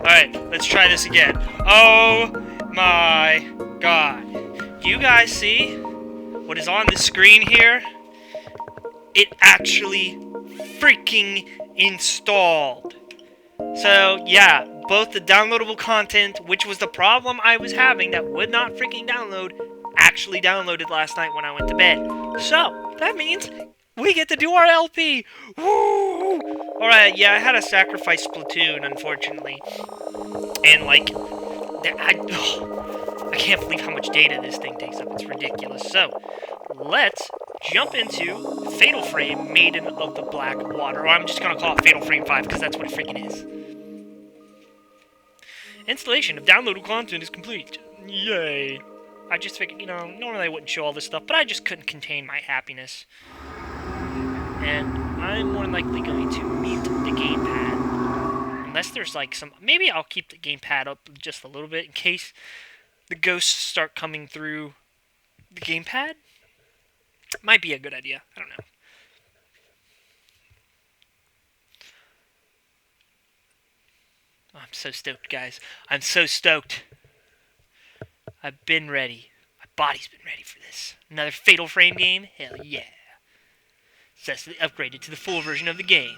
Alright, let's try this again. Oh my god. Do you guys see what is on the screen here? It actually freaking installed. So, yeah, both the downloadable content, which was the problem I was having that would not freaking download, actually downloaded last night when I went to bed. So, that means we get to do our LP. Woo! Alright, yeah, I had to sacrifice Splatoon, unfortunately. And, like, I can't believe how much data this thing takes up. It's ridiculous. So, let's jump into Fatal Frame, Maiden of the Black Water. Or I'm just going to call it Fatal Frame 5, because that's what it freaking is. Installation of downloadable content is complete. Yay. I just figured, you know, normally I wouldn't show all this stuff, but I just couldn't contain my happiness. And I'm more than likely going to mute the gamepad. Unless there's like some... Maybe I'll keep the gamepad up just a little bit in case the ghosts start coming through the gamepad. Might be a good idea. I don't know. I'm so stoked, guys. I'm so stoked. I've been ready. My body's been ready for this. Another Fatal Frame game? Hell yeah. Successfully upgraded to the full version of the game.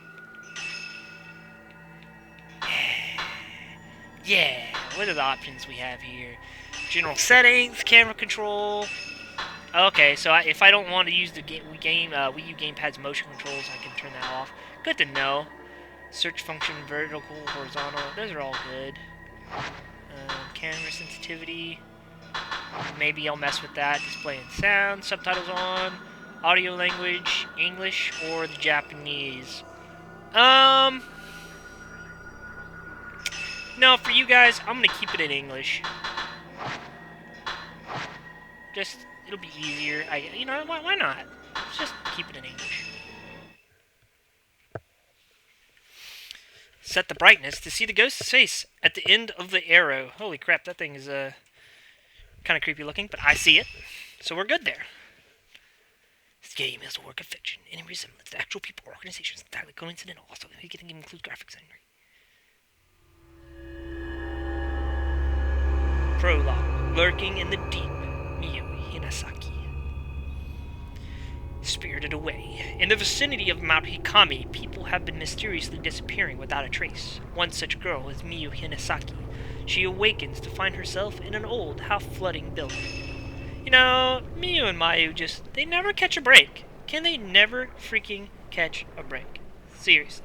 Yeah. What are the options we have here? General settings, camera control. Okay, so if I don't want to use the Wii U gamepad's motion controls, I can turn that off. Good to know. Search function, vertical, horizontal, those are all good. Camera sensitivity, maybe I'll mess with that. Display and sound, subtitles on, audio language, English or the Japanese. No, for you guys, I'm gonna keep it in English. Just, it'll be easier. You know, why not? Let's just keep it in English. Set the brightness to see the ghost's face at the end of the arrow. Holy crap, that thing is kind of creepy looking, but I see it. So we're good there. This game is a work of fiction. Any resemblance to actual people or organizations is entirely coincidental. Also, the beginning includes graphics anyway. Prologue. Lurking in the deep. Miyu Hinasaki. Spirited away. In the vicinity of Mount Hikami, people have been mysteriously disappearing without a trace. One such girl is Miyu Hinasaki. She awakens to find herself in an old, half-flooding building. You know, Miyu and Mayu they never catch a break. Can they never freaking catch a break? Seriously.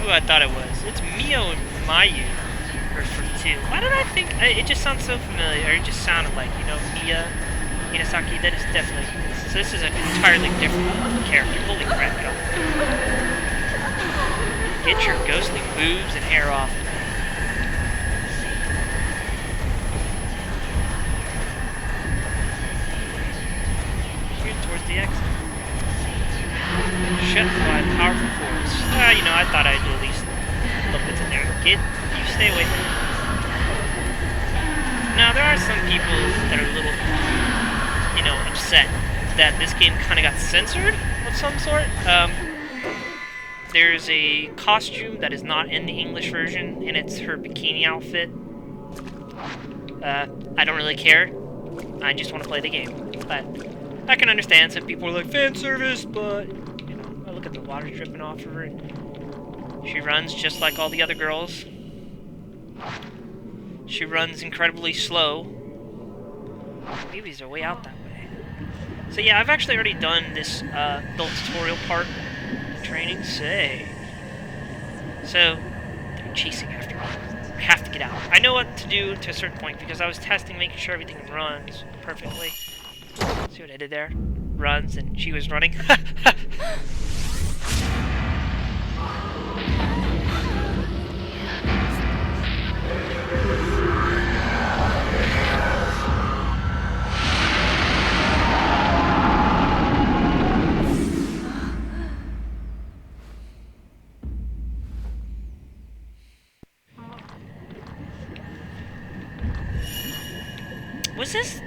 Who I thought it was. It's Mio and Mayu from 2. Why did I think... it just sounds so familiar. It just sounded like, you know, Miya Hinasaki. That is definitely... So this is an entirely different character. Holy crap, God. Get your ghostly boobs and hair off me. some people that are a little, upset that this game kind of got censored of some sort. There's a costume that is not in the English version, and it's her bikini outfit. I don't really care. I just want to play the game. But I can understand some people are like, fan service, but, I look at the water dripping off of her, and she runs just like all the other girls. She runs incredibly slow. Maybe these are way out that way. So yeah, I've actually already done this build tutorial part of training. So they're chasing after me. I have to get out. I know what to do to a certain point because I was testing, making sure everything runs perfectly. See what I did there? Runs, and she was running. Was this...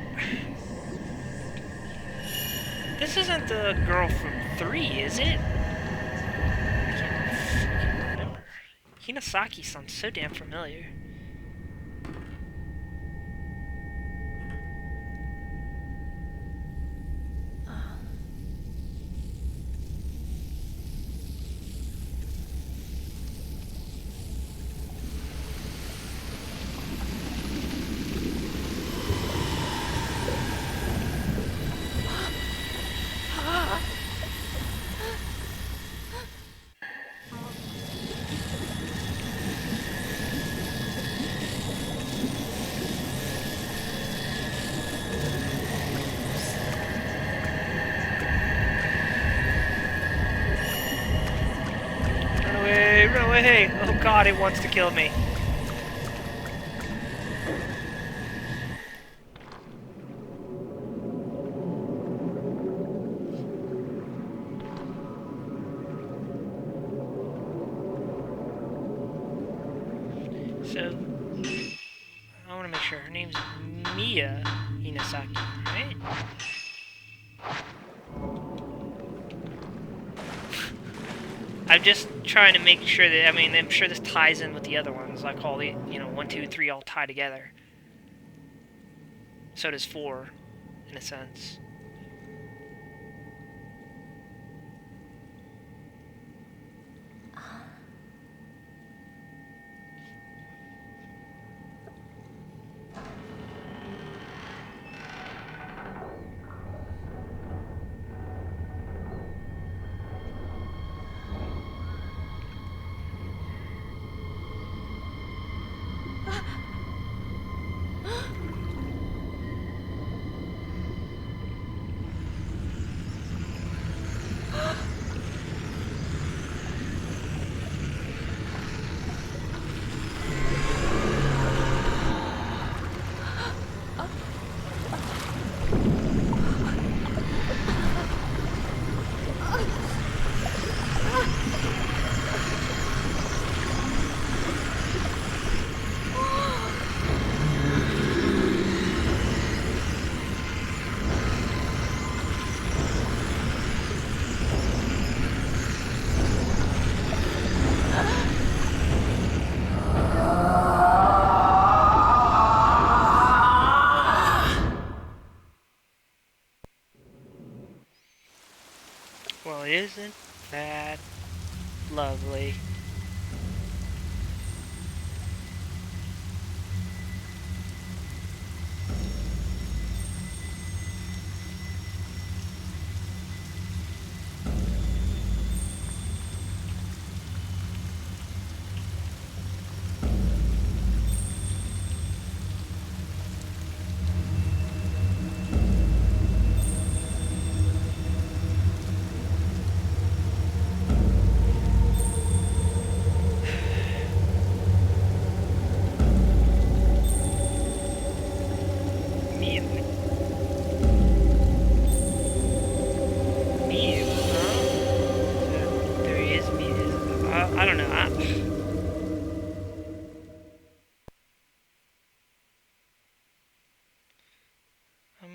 This isn't the girl from 3, is it? I can't remember. Hinasaki sounds so damn familiar. Run away! Oh god, it wants to kill me. So, I want to make sure her name's Mia Hinasaki, right? I'm just trying to make sure that, I'm sure this ties in with the other ones, like all the, 1, 2, 3 all tie together. So does 4, in a sense. Well, isn't that lovely?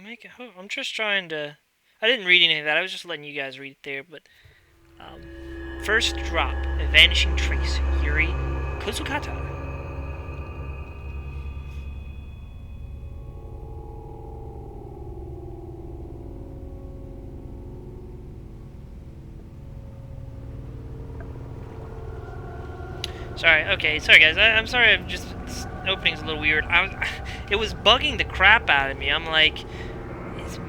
I'm just trying to... I didn't read any of that. I was just letting you guys read it there, but... first drop. A vanishing trace. Yuri Kozukata. Sorry guys, I'm sorry, this opening's a little weird. It was bugging the crap out of me. I'm like,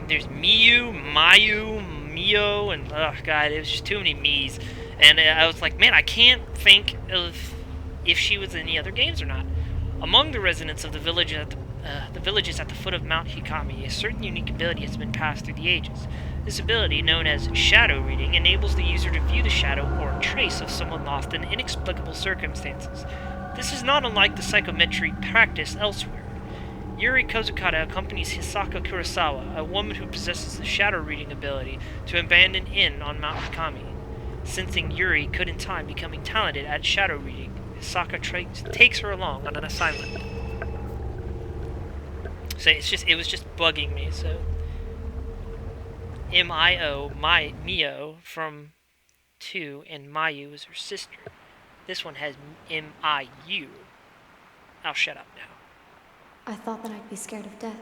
there's Miyu, Mayu, Mio, and, oh god, it was just too many me's. And I was like, man, I can't think of if she was in any other games or not. Among the residents of the villages at the foot of Mount Hikami, a certain unique ability has been passed through the ages. This ability, known as shadow reading, enables the user to view the shadow or trace of someone lost in inexplicable circumstances. This is not unlike the psychometry practice elsewhere. Yuri Kozukata accompanies Hisaka Kurosawa, a woman who possesses the shadow reading ability, to an abandoned inn on Mount Hikami. Sensing Yuri could in time becoming talented at shadow reading, Hisaka takes her along on an assignment. So it was just bugging me. So Mio from 2, and Mayu is her sister. This one has M-I-U. I'll shut up now. I thought that I'd be scared of death.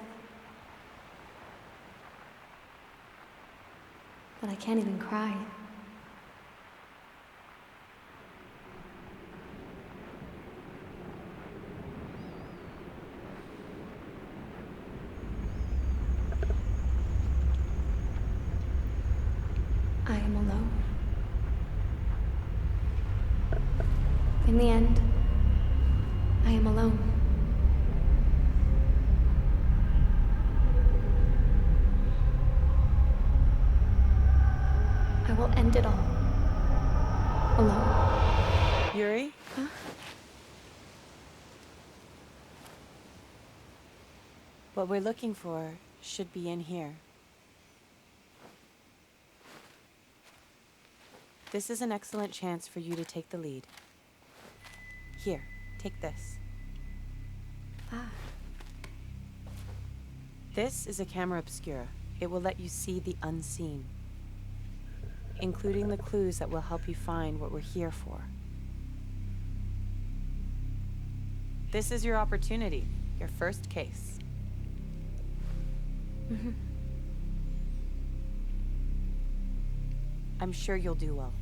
But I can't even cry. I am alone. In the end, I am alone. I will end it all. Alone. Yuri? Huh? What we're looking for should be in here. This is an excellent chance for you to take the lead. Here, take this. Ah. This is a camera obscura. It will let you see the unseen, including the clues that will help you find what we're here for. This is your opportunity, your first case. Mm-hmm. I'm sure you'll do well.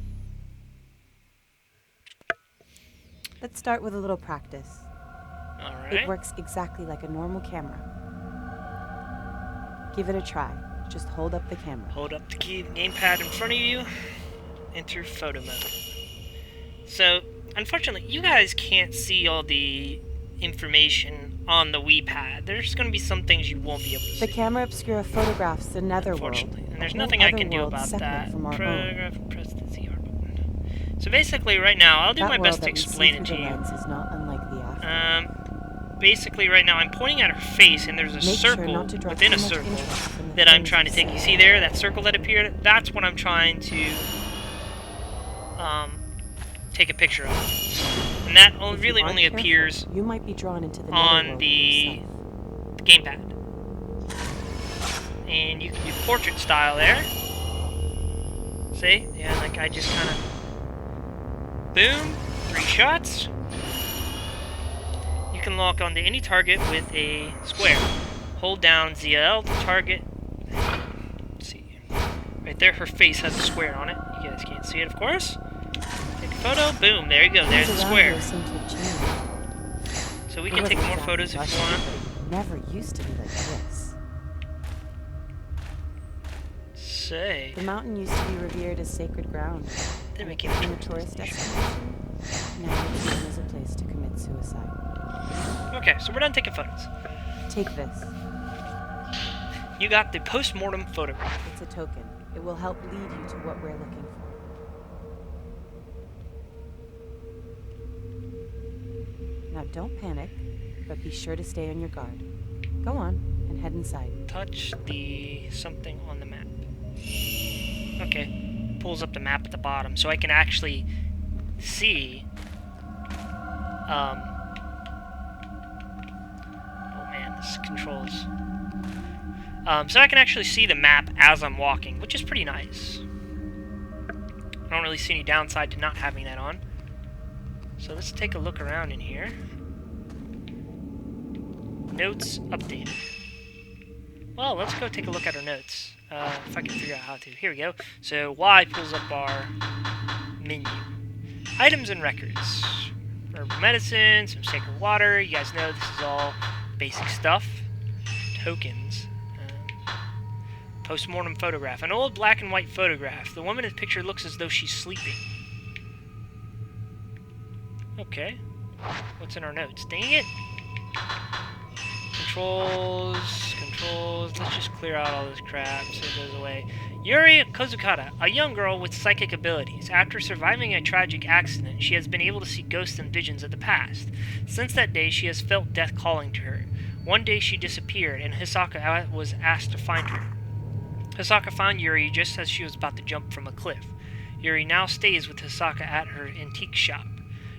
Let's start with a little practice. Alright. It works exactly like a normal camera. Give it a try. Just hold up the camera. Hold up the gamepad in front of you. Enter photo mode. So, unfortunately, you guys can't see all the information on the Wii pad. There's going to be some things you won't be able to see. The camera obscura photographs the netherworld. Unfortunately. And there's nothing I can do about that. Press the Z button. So basically, right now, I'll do my best to explain it to you. Is not unlike the after. Basically, right now, I'm pointing at her face, and there's a circle within a circle that I'm trying to take. You see there, that circle that appeared? That's what I'm trying to take a picture of. And that really only appears you might be drawn into the on the gamepad. And you can do portrait style there. See? Yeah, like I just kind of... Boom! 3 shots. You can lock onto any target with a square. Hold down ZL to target. Let's see. Right there, her face has a square on it. You guys can't see it, of course. Take a photo. Boom! There you go. There's the square. So we can take more photos if you want. Never used to be like this. Say. The mountain used to be revered as sacred ground. They're making a tourist destination. Now it's known as a place to commit suicide. Okay, so we're done taking photos. Take this. You got the post-mortem photograph. It's a token. It will help lead you to what we're looking for. Now don't panic, but be sure to stay on your guard. Go on and head inside. Touch the something on the map. Okay, pulls up the map at the bottom, so I can actually see. Oh man, this controls. So I can actually see the map as I'm walking, which is pretty nice. I don't really see any downside to not having that on. So let's take a look around in here. Notes updated. Well, let's go take a look at our notes. If I can figure out how to. Here we go. So Y pulls up our menu. Items and records. Herbal medicine, some sacred water. You guys know this is all basic stuff. Tokens. Post-mortem photograph. An old black and white photograph. The woman in the picture looks as though she's sleeping. Okay. What's in our notes? Dang it! Controls. Let's just clear out all this crap so it goes away. Yuri Kozukata, a young girl with psychic abilities. After surviving a tragic accident, she has been able to see ghosts and visions of the past. Since that day, she has felt death calling to her. One day she disappeared, and Hisaka was asked to find her. Hisaka found Yuri just as she was about to jump from a cliff. Yuri now stays with Hisaka at her antique shop.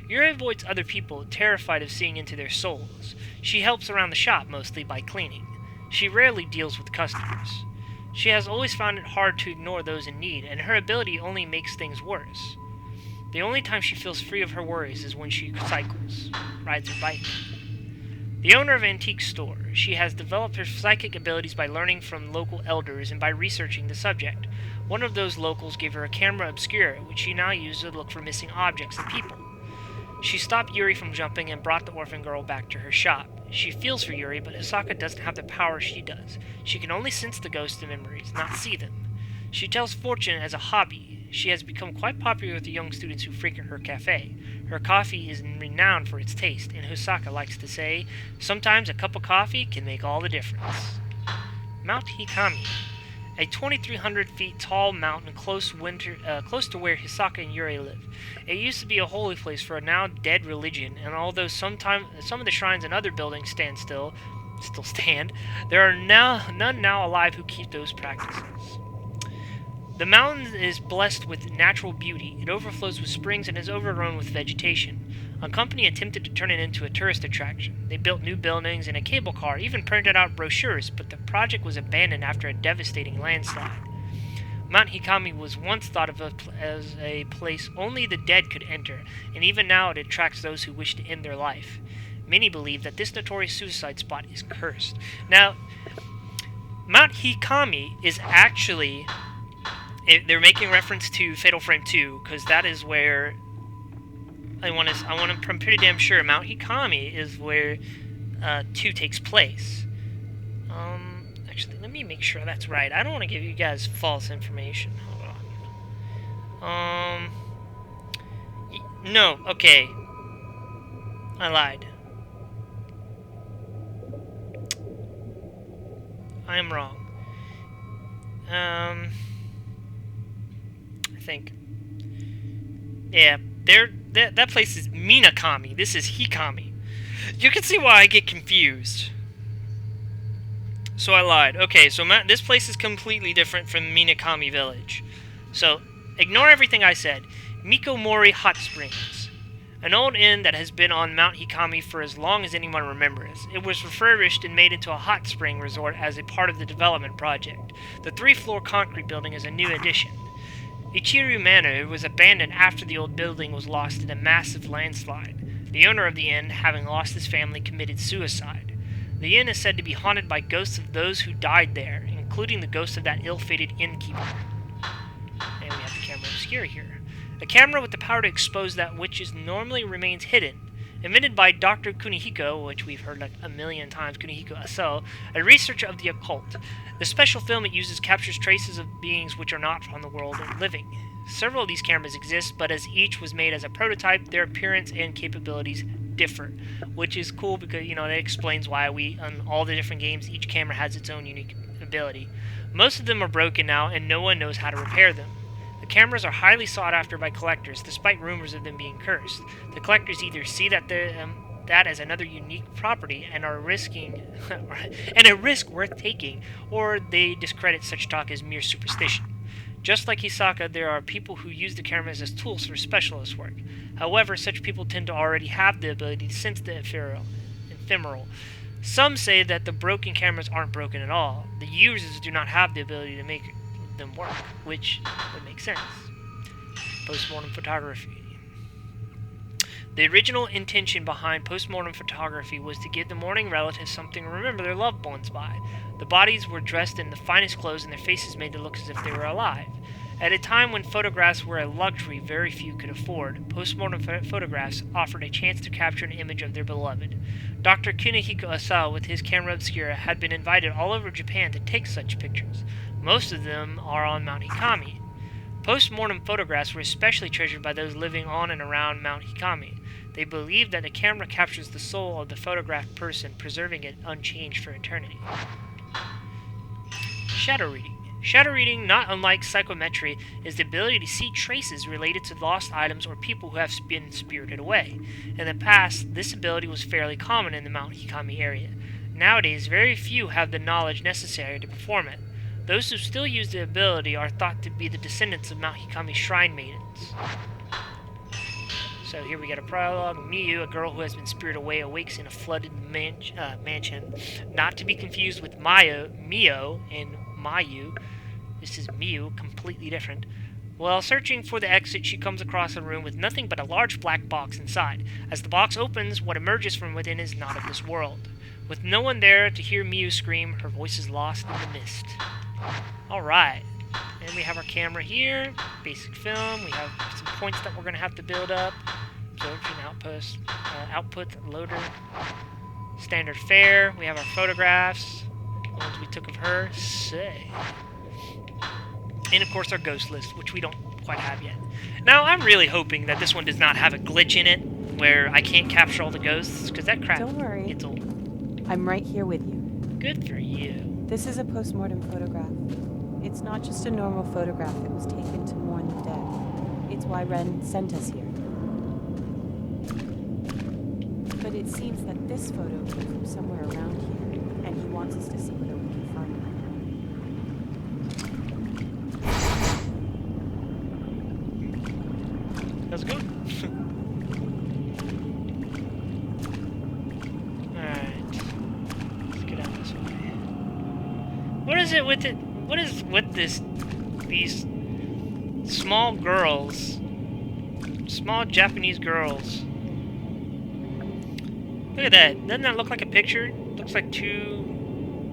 Yuri avoids other people, terrified of seeing into their souls. She helps around the shop, mostly by cleaning. She rarely deals with customers. She has always found it hard to ignore those in need, and her ability only makes things worse. The only time she feels free of her worries is when she cycles, rides her bike. The owner of an antique store, she has developed her psychic abilities by learning from local elders and by researching the subject. One of those locals gave her a camera Obscura, which she now uses to look for missing objects and people. She stopped Yuri from jumping and brought the orphan girl back to her shop. She feels for Yuri, but Hisaka doesn't have the power she does. She can only sense the ghosts and memories, not see them. She tells fortune as a hobby. She has become quite popular with the young students who frequent her cafe. Her coffee is renowned for its taste, and Hisaka likes to say, sometimes a cup of coffee can make all the difference. Mount Hikami. A 2,300 feet tall mountain close to where Hisaka and Yuri live. It used to be a holy place for a now dead religion, and although some of the shrines and other buildings still stand, there are none now alive who keep those practices. The mountain is blessed with natural beauty. It overflows with springs and is overgrown with vegetation. A company attempted to turn it into a tourist attraction. They built new buildings and a cable car, even printed out brochures, but the project was abandoned after a devastating landslide. Mount Hikami was once thought of as a place only the dead could enter, and even now it attracts those who wish to end their life. Many believe that this notorious suicide spot is cursed. Now, Mount Hikami is actually... They're making reference to Fatal Frame 2, because that is where... I'm pretty damn sure Mount Hikami is where 2 takes place. Actually, let me make sure that's right. I don't want to give you guys false information. Hold on. No, okay. I lied. I am wrong. I think. Yeah, that place is Minakami. This is Hikami. You can see why I get confused. So I lied. Okay, so this place is completely different from Minakami Village. So, ignore everything I said. Mikomori Hot Springs. An old inn that has been on Mount Hikami for as long as anyone remembers. It was refurbished and made into a hot spring resort as a part of the development project. The 3-floor concrete building is a new addition. Ichiru Manor was abandoned after the old building was lost in a massive landslide. The owner of the inn, having lost his family, committed suicide. The inn is said to be haunted by ghosts of those who died there, including the ghost of that ill-fated innkeeper. And we have the camera Obscura here. A camera with the power to expose that which normally remains hidden. Invented by Dr. Kunihiko, which we've heard like a million times, Kunihiko Asel, a researcher of the occult. The special film it uses captures traces of beings which are not from the world of living. Several of these cameras exist, but as each was made as a prototype, their appearance and capabilities differ, which is cool because, that explains why on all the different games, each camera has its own unique ability. Most of them are broken now, and no one knows how to repair them. The cameras are highly sought after by collectors, despite rumors of them being cursed. The collectors either see that as another unique property and are risking and a risk worth taking, or they discredit such talk as mere superstition. Just like Hisaka, there are people who use the cameras as tools for specialist work. However, such people tend to already have the ability to sense the ephemeral. Some say that the broken cameras aren't broken at all. The users do not have the ability to make them work, which would make sense. Postmortem photography. The original intention behind postmortem photography was to give the mourning relatives something to remember their loved ones by. The bodies were dressed in the finest clothes and their faces made to look as if they were alive. At a time when photographs were a luxury very few could afford, postmortem photographs offered a chance to capture an image of their beloved. Dr. Kunihiko Asao, with his camera Obscura, had been invited all over Japan to take such pictures. Most of them are on Mount Hikami. Postmortem photographs were especially treasured by those living on and around Mount Hikami. They believed that the camera captures the soul of the photographed person, preserving it unchanged for eternity. Shadow reading. Shadow reading, not unlike psychometry, is the ability to see traces related to lost items or people who have been spirited away. In the past, this ability was fairly common in the Mount Hikami area. Nowadays, very few have the knowledge necessary to perform it. Those who still use the ability are thought to be the descendants of Mount Hikami shrine maidens. So here we got a prologue. Miyu, a girl who has been spirited away, awakes in a flooded mansion. Not to be confused with Mio and Mayu. This is Miyu, completely different. While searching for the exit, she comes across a room with nothing but a large black box inside. As the box opens, what emerges from within is not of this world. With no one there to hear Miyu scream, her voice is lost in the mist. Alright. And we have our camera here. Basic film. We have some points that we're going to have to build up. Absorption, outpost, output, loader. Standard fare. We have our photographs. The ones we took of her. Say. And of course our ghost list, which we don't quite have yet. Now, I'm really hoping that this one does not have a glitch in it where I can't capture all the ghosts, because that crap Don't worry. gets old. I'm right here with you. Good for you. This is a postmortem photograph. It's not just a normal photograph that was taken to mourn the dead. It's why Ren sent us here. But it seems that this photo came from somewhere around here, and he wants us to see whether we can find it. That's good. Alright. Let's get out this way. What is it with it? What is with these small girls? Small Japanese girls. Look at that. Doesn't that look like a picture? Looks like two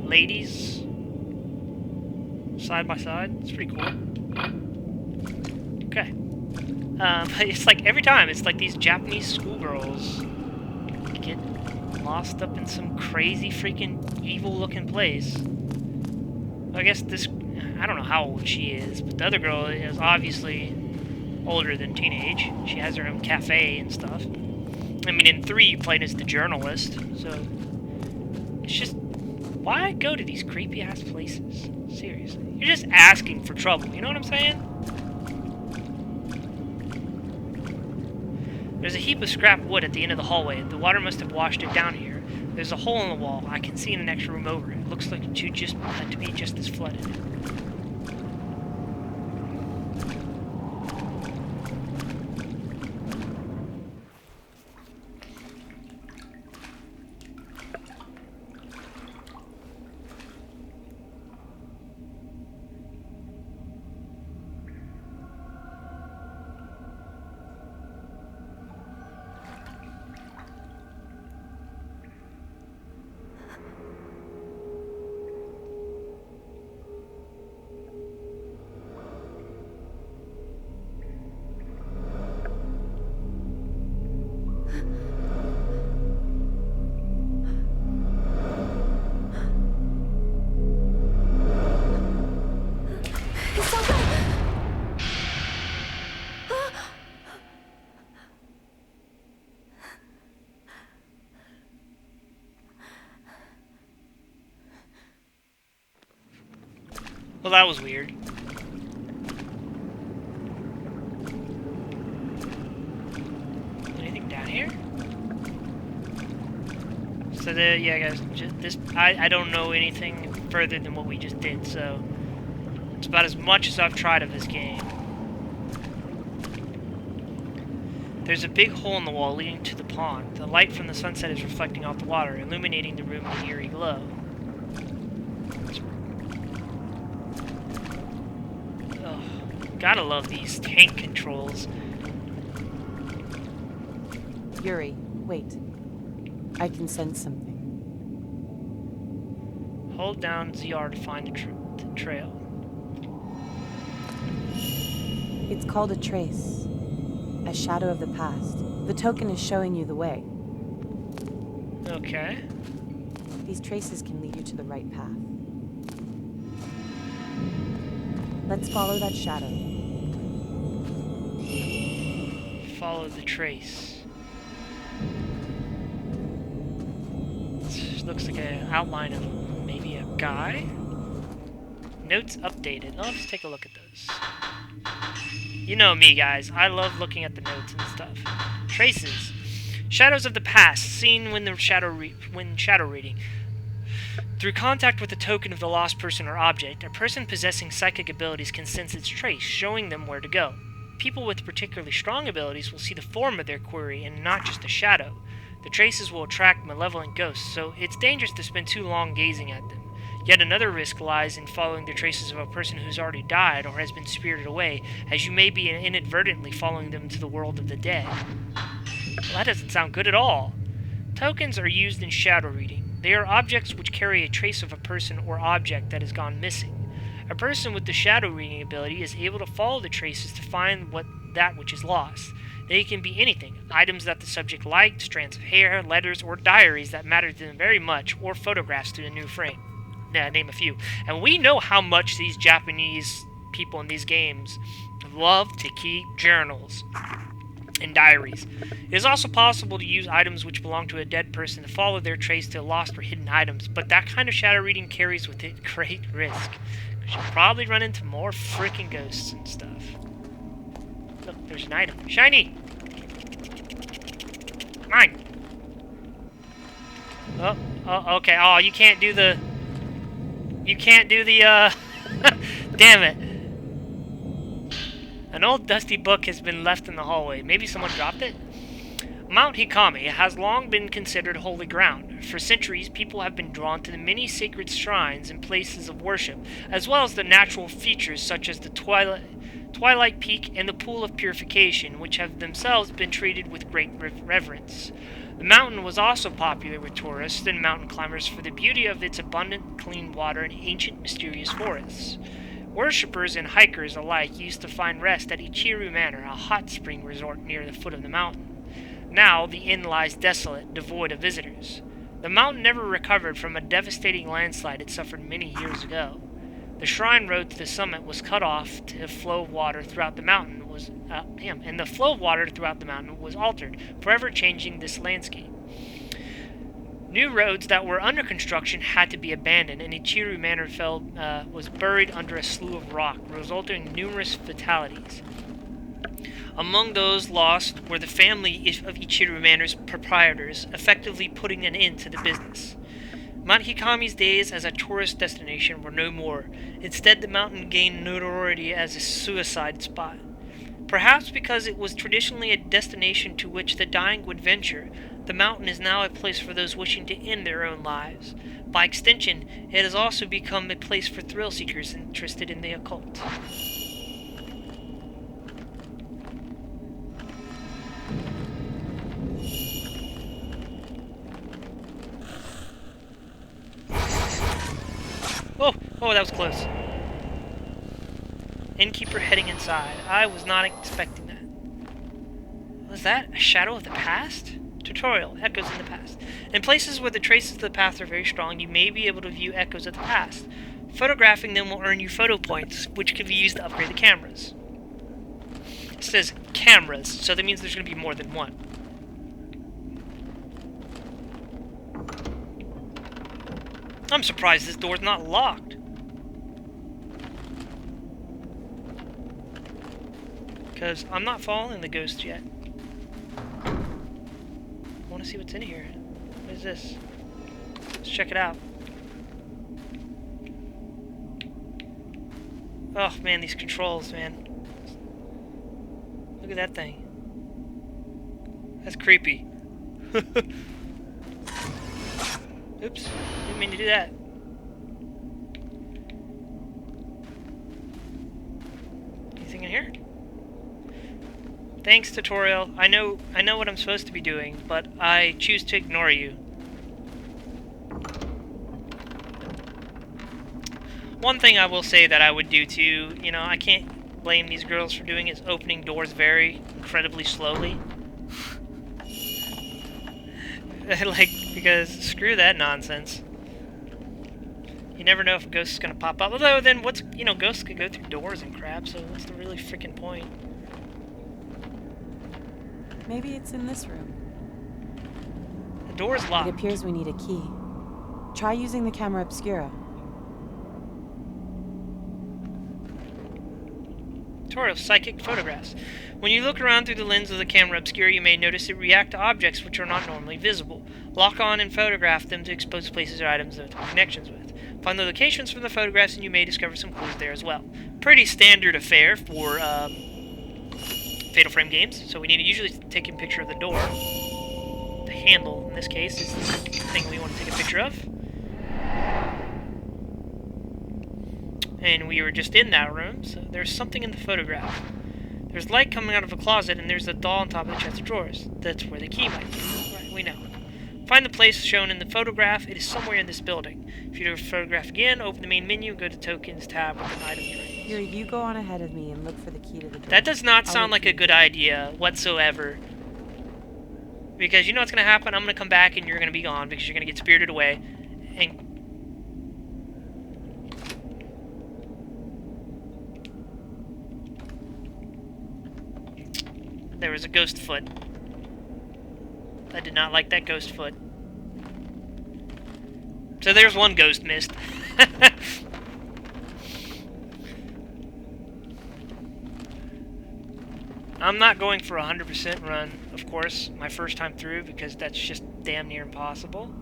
ladies side by side. It's pretty cool. Okay. It's like every time, it's like these Japanese schoolgirls get lost up in some crazy freaking evil-looking place. I guess this, I don't know how old she is, but the other girl is obviously older than teenage. She has her own cafe and stuff. I mean, in 3, you played as the journalist, so it's just, why go to these creepy-ass places? Seriously. You're just asking for trouble, you know what I'm saying? There's a heap of scrap wood at the end of the hallway. The water must have washed it down here. There's a hole in the wall. I can see in the next room over. It looks like to be just as flooded. Well, that was weird. Anything down here? So yeah, guys, I don't know anything further than what we just did, so it's about as much as I've tried of this game. There's a big hole in the wall leading to the pond. The light from the sunset is reflecting off the water, illuminating the room with an eerie glow. Oh, gotta love these tank controls. Yuri, wait. I can sense something. Hold down ZR to find the trail. It's called a trace. A shadow of the past. The token is showing you the way. Okay. These traces can lead you to the right path. Let's follow that shadow. Follow the trace. This looks like an outline of maybe a guy. Notes updated. Let's take a look at those. You know me, guys. I love looking at the notes and stuff. Traces. Shadows of the past, seen when shadow reading. Through contact with the token of the lost person or object, a person possessing psychic abilities can sense its trace, showing them where to go. People with particularly strong abilities will see the form of their query and not just a shadow. The traces will attract malevolent ghosts, so it's dangerous to spend too long gazing at them. Yet another risk lies in following the traces of a person who's already died or has been spirited away, as you may be inadvertently following them to the world of the dead. Well, that doesn't sound good at all. Tokens are used in shadow reading. They are objects which carry a trace of a person or object that has gone missing. A person with the shadow reading ability is able to follow the traces to find that which is lost. They can be anything: items that the subject liked, strands of hair, letters, or diaries that mattered to them very much, or photographs to a new frame. Name a few. And we know how much these Japanese people in these games love to keep journals and diaries. It is also possible to use items which belong to a dead person to follow their trace to lost or hidden items, but that kind of shadow reading carries with it great risk. You'll probably run into more freaking ghosts and stuff. Look, there's an item. Shiny! Mine! Oh, okay. Oh, you can't do the... Damn it. An old dusty book has been left in the hallway. Maybe someone dropped it? Mount Hikami has long been considered holy ground. For centuries, people have been drawn to the many sacred shrines and places of worship, as well as the natural features such as the Twilight Peak and the Pool of Purification, which have themselves been treated with great reverence. The mountain was also popular with tourists and mountain climbers for the beauty of its abundant, clean water and ancient, mysterious forests. Worshippers and hikers alike used to find rest at Ichiru Manor, a hot spring resort near the foot of the mountain. Now, the inn lies desolate, devoid of visitors. The mountain never recovered from a devastating landslide it suffered many years ago. The shrine road to the summit was cut off to the flow of water throughout the mountain and the flow of water throughout the mountain was altered, forever changing this landscape. New roads that were under construction had to be abandoned, and Ichiru Manor was buried under a slew of rock, resulting in numerous fatalities. Among those lost were the family of Ichiru Manor's proprietors, effectively putting an end to the business. Mount Hikami's days as a tourist destination were no more. Instead, the mountain gained notoriety as a suicide spot. Perhaps because it was traditionally a destination to which the dying would venture, the mountain is now a place for those wishing to end their own lives. By extension, it has also become a place for thrill seekers interested in the occult. Oh, that was close. Innkeeper heading inside. I was not expecting that. Was that a shadow of the past? Tutorial. Echoes in the past. In places where the traces of the past are very strong, you may be able to view echoes of the past. Photographing them will earn you photo points, which can be used to upgrade the cameras. It says cameras, so that means there's going to be more than one. I'm surprised this door's not locked. Because I'm not following the ghost yet. I want to see what's in here. What is this? Let's check it out. Oh man, these controls, man. Look at that thing. That's creepy. Oops, didn't mean to do that. Anything in here? Thanks, tutorial. I know what I'm supposed to be doing, but I choose to ignore you. One thing I will say that I would do too, you know, I can't blame these girls for doing, is opening doors very incredibly slowly. Like, because screw that nonsense. You never know if a ghost is gonna pop up. Although then what's, you know, ghosts could go through doors and crap, so what's the really freaking point? Maybe it's in this room. The door's locked. It appears we need a key. Try using the camera Obscura. Tutorial, psychic photographs. When you look around through the lens of the camera Obscura, you may notice it react to objects which are not normally visible. Lock on and photograph them to expose places or items that have connections with. Find the locations from the photographs and you may discover some clues there as well. Pretty standard affair for Fatal Frame games. So we need to usually take a picture of the door. The handle, in this case, is the thing we want to take a picture of. And we were just in that room, so there's something in the photograph. There's light coming out of a closet, and there's a doll on top of the chest of drawers. That's where the key might be. Right, we know. Find the place shown in the photograph. It is somewhere in this building. If you do a photograph again, open the main menu, go to Tokens tab with an item range. Here, you go on ahead of me and look for the key to the door. That does not sound like a good idea whatsoever. Because you know what's going to happen? I'm going to come back and you're going to be gone because you're going to get spirited away. And there was a ghost foot. I did not like that ghost foot. So there's one ghost missed. I'm not going for a 100% run, of course, my first time through, because that's just damn near impossible.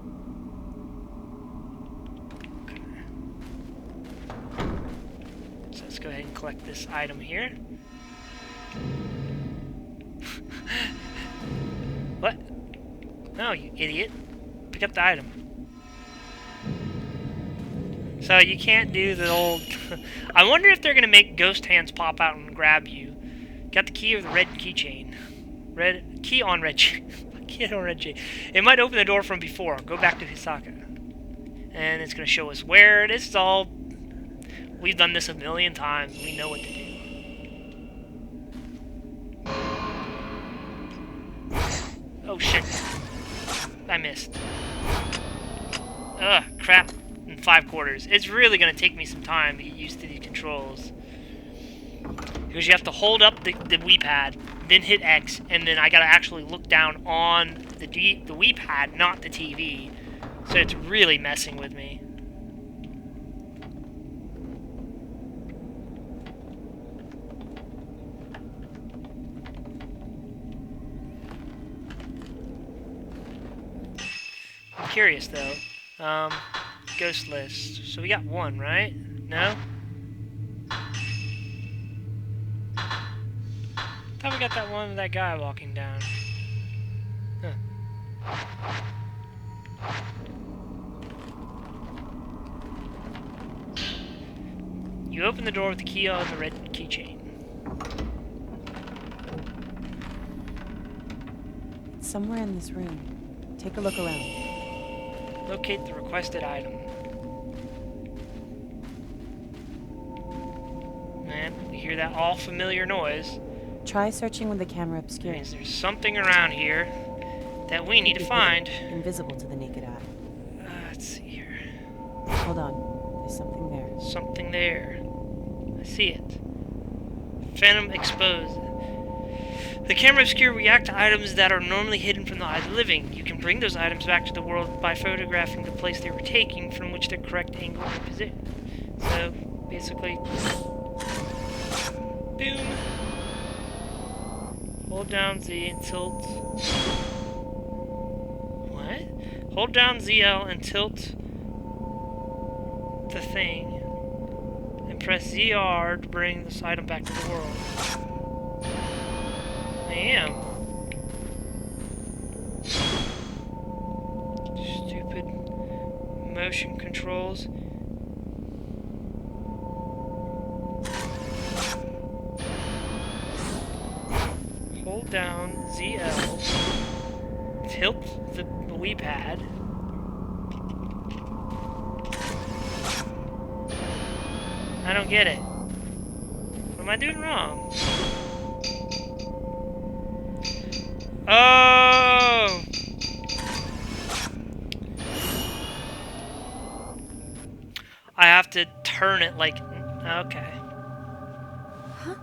Okay. So let's go ahead and collect this item here. What? No, you idiot. Pick up the item. So you can't do the old... I wonder if they're going to make ghost hands pop out and grab you. Got the key or the red keychain. Key on red chain. Key on red chain. It might open the door from before. Go back to Hisaka. And it's going to show us where it is. It's all... We've done this a million times. We know what to do. Oh shit. I missed. Ugh, crap. In 5 quarters. It's really going to take me some time to get used to these controls. Because you have to hold up the Wii pad, then hit X, and then I got to actually look down on the Wii pad, not the TV. So it's really messing with me. I'm curious though. Ghost list. So we got 1, right? No? Thought we got that one with that guy walking down. Huh. You open the door with the key on the red keychain. It's somewhere in this room. Take a look around. Locate the requested item. Man, we hear that all familiar noise. Try searching with the camera Obscura. Means there's something around here that we need to find. Invisible to the naked eye. Let's see here. Hold on. There's something there. Something there. I see it. Phantom exposed. The camera Obscura react to items that are normally hidden from the eye of the living. You can bring those items back to the world by photographing the place they were taken from which their correct angle and position. So, basically... Boom! Hold down Z and tilt... What? Hold down ZL and tilt the thing. And press ZR to bring this item back to the world. I am. motion controls. Hold down ZL. Tilt the Wii pad. I don't get it. What am I doing wrong? Oh! I have to turn it like... Okay. Huh?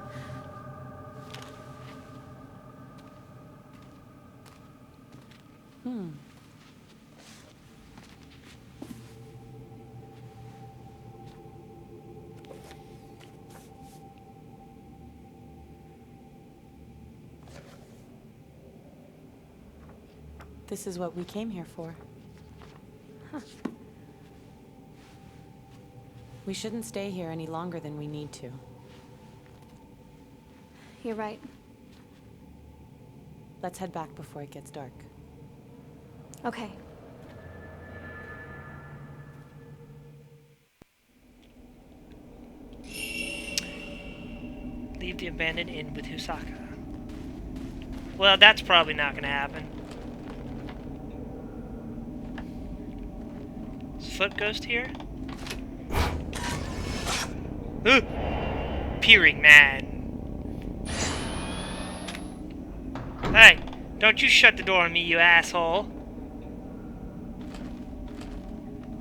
This is what we came here for. Huh. We shouldn't stay here any longer than we need to. You're right. Let's head back before it gets dark. Okay. Leave the abandoned inn with Husaka. Well, that's probably not gonna happen. Is Foot Ghost here? Ooh! Peering man. Hey, don't you shut the door on me, you asshole.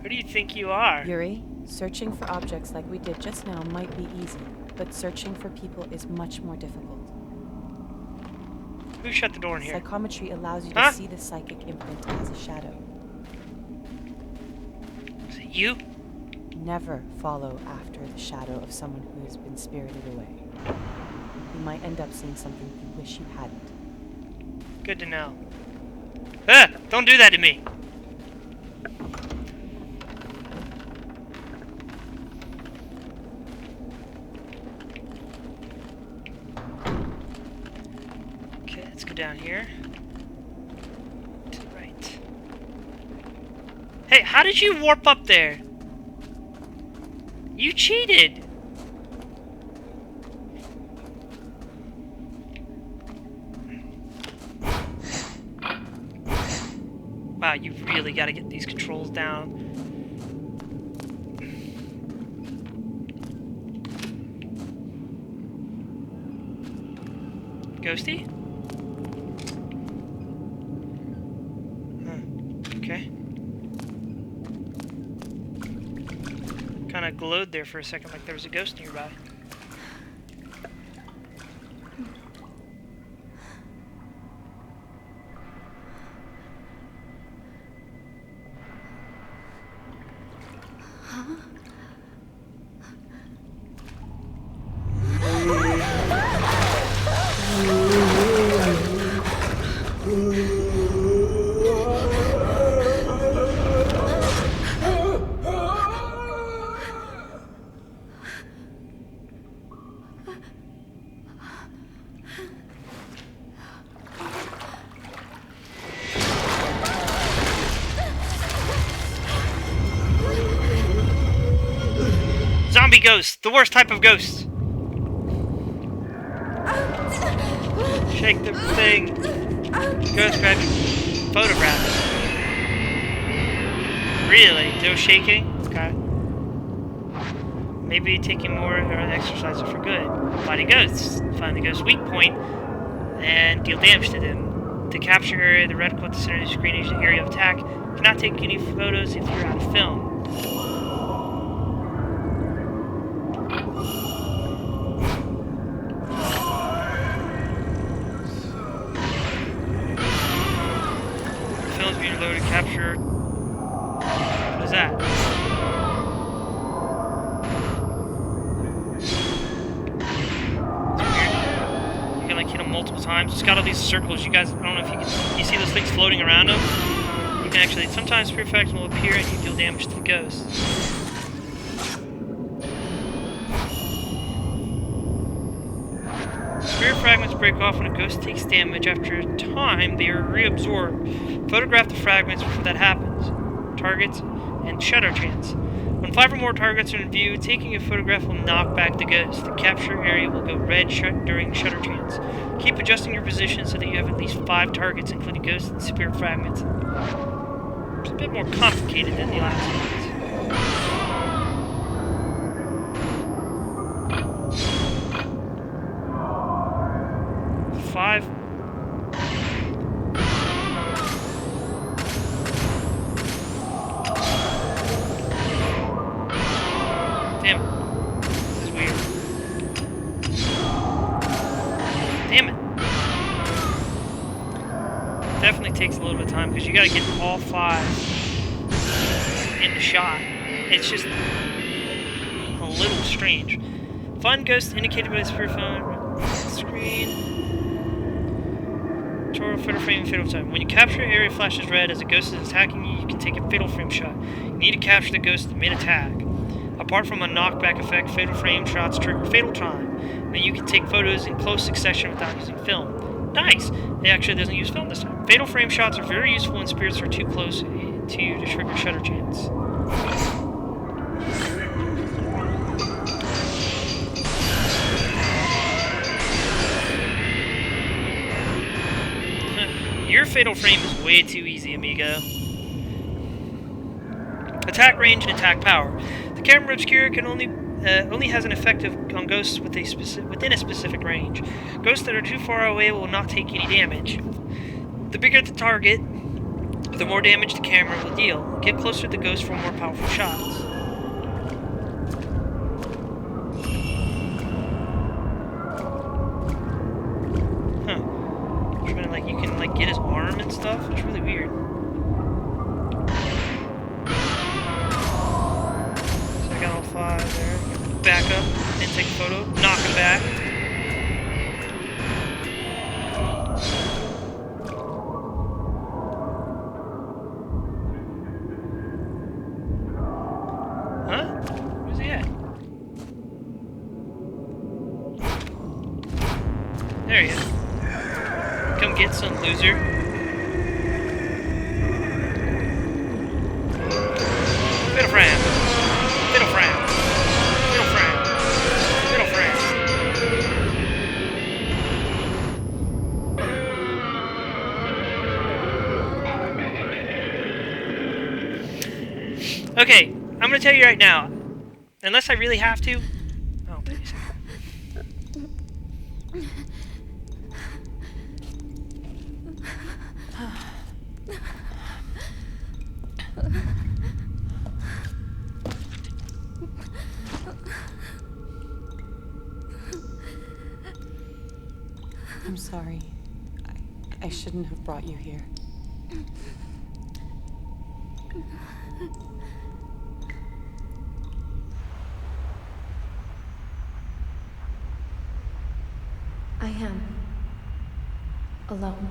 Who do you think you are? Yuri, searching for objects like we did just now might be easy, but searching for people is much more difficult. Who shut the door in here? Psychometry allows you to see the psychic imprint as a shadow. Is it you? Never follow after the shadow of someone who has been spirited away. You might end up seeing something you wish you hadn't. Good to know. Ah! Don't do that to me! Okay, let's go down here. To the right. Hey, how did you warp up there? You cheated! Wow, you really gotta get these controls down. Ghosty? Huh. Okay. Kinda glowed there for a second like there was a ghost nearby. Zombie ghosts! The worst type of ghosts! Shake the thing. Ghost grab photographs. Really? Still shaking? Okay. Maybe taking more exercise for good. Fighting ghosts. Find the ghost's weak point and deal damage to them. To capture area, the reticle at the center of the screen is the area of attack. Cannot take any photos if you're out of film. Film's being loaded, capture. What is that? You can like hit them multiple times. It's got all these circles. You guys, I don't know if you can. You see those things floating around them? You can actually. Sometimes spear effects will appear and you deal damage to the ghost. Spear fragments break off when a ghost takes damage. After a time, they are reabsorbed. Photograph the fragments before that happens. Targets and shutter chance. When 5 or more targets are in view, taking a photograph will knock back the ghost. The capture area will go red during shutter chance. Keep adjusting your position so that you have at least 5 targets, including ghosts and spirit fragments. It's a bit more complicated than the last ones. 5. Damn it. This is weird. Damn it. Definitely takes a little bit of time because you gotta get all 5 in the shot. It's just a little strange. Find ghost indicated by the spirit phone screen. Tutorial fatal frame fatal time. When you capture an area flashes red as a ghost is attacking you, you can take a fatal frame shot. You need to capture the ghost mid-attack. Apart from a knockback effect, fatal frame shots trigger fatal time. Then you can take photos in close succession without using film. Nice! It actually doesn't use film this time. Fatal frame shots are very useful when spirits are too close to you to trigger shutter chance. Your fatal frame is way too easy, amigo. Attack range and attack power. The camera Obscura can only has an effect on ghosts within a specific range. Ghosts that are too far away will not take any damage. The bigger the target, the more damage the camera will deal. Get closer to the ghost for more powerful shots. Like you can like get his arm and stuff. It's really weird. So I got all 5 there. Back up and take a photo. Knock him back. Huh? Where's he at? There he is. Come get some, loser. Fatal frame. Fatal frame. Fatal frame. Fatal frame. Okay, I'm gonna tell you right now. Unless I really have to. Oh, wait a second. I'm sorry. I shouldn't have brought you here. I am alone.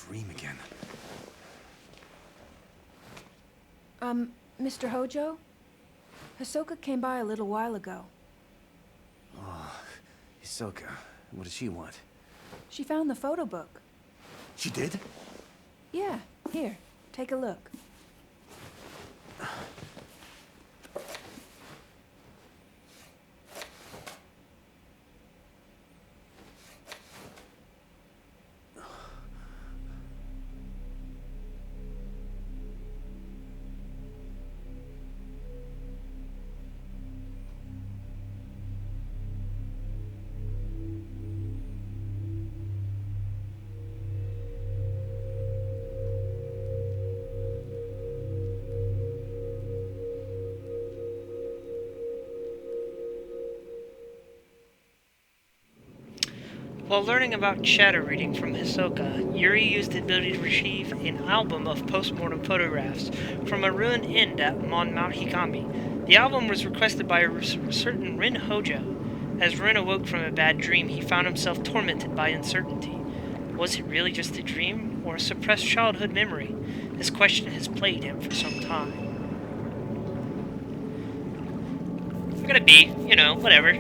dream again. Mr. Hojo? Hisoka came by a little while ago. Oh, Hisoka. What does she want? She found the photo book. She did? Yeah, here, take a look. While learning about shadow reading from Hisoka, Yuri used the ability to retrieve an album of post-mortem photographs from a ruined inn at Mount Hikami. The album was requested by a certain Rin Hojo. As Rin awoke from a bad dream, he found himself tormented by uncertainty. Was it really just a dream, or a suppressed childhood memory? This question has plagued him for some time. We're gonna be, whatever.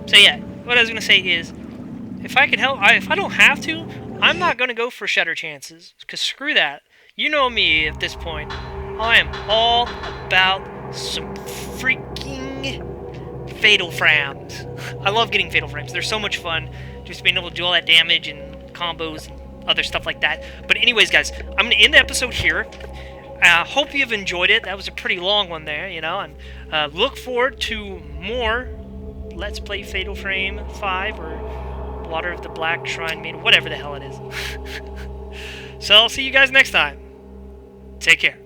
So yeah. What I was going to say is, if I can help, if I don't have to, I'm not going to go for shatter chances. Because screw that. You know me at this point. I am all about some freaking fatal frames. I love getting fatal frames. They're so much fun. Just being able to do all that damage and combos and other stuff like that. But anyways, guys, I'm going to end the episode here. Hope you've enjoyed it. That was a pretty long one there, and look forward to more Let's Play Fatal Frame 5 or Water of the Black Shrine Maiden, whatever the hell it is. So I'll see you guys next time. Take care.